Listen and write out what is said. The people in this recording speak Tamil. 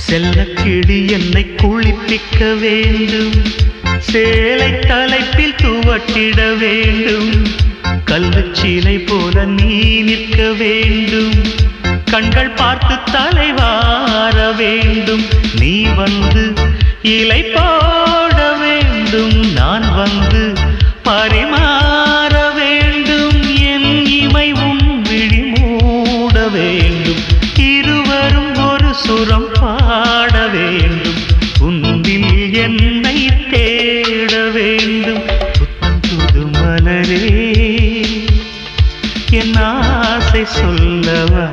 செல்லக்கிளி என்னை குளிப்பிக்க வேண்டும், சேலை தலைப்பில் துவட்டிட வேண்டும், கல்லுச்சிலை போல நீ நிற்க வேண்டும், கண்கள் பார்த்து தலைவார வேண்டும், நீ வந்து இலை போட வேண்டும், நான் வந்து பரிமாற வேண்டும், என் இமை உன் விழி மூட வேண்டும், இருவரும் ஒரு சுரம் பாட வேண்டும், உன்னில் என்னை தேட வேண்டும். புத்தம் புது மலரே என் ஆசை சொல்லவா.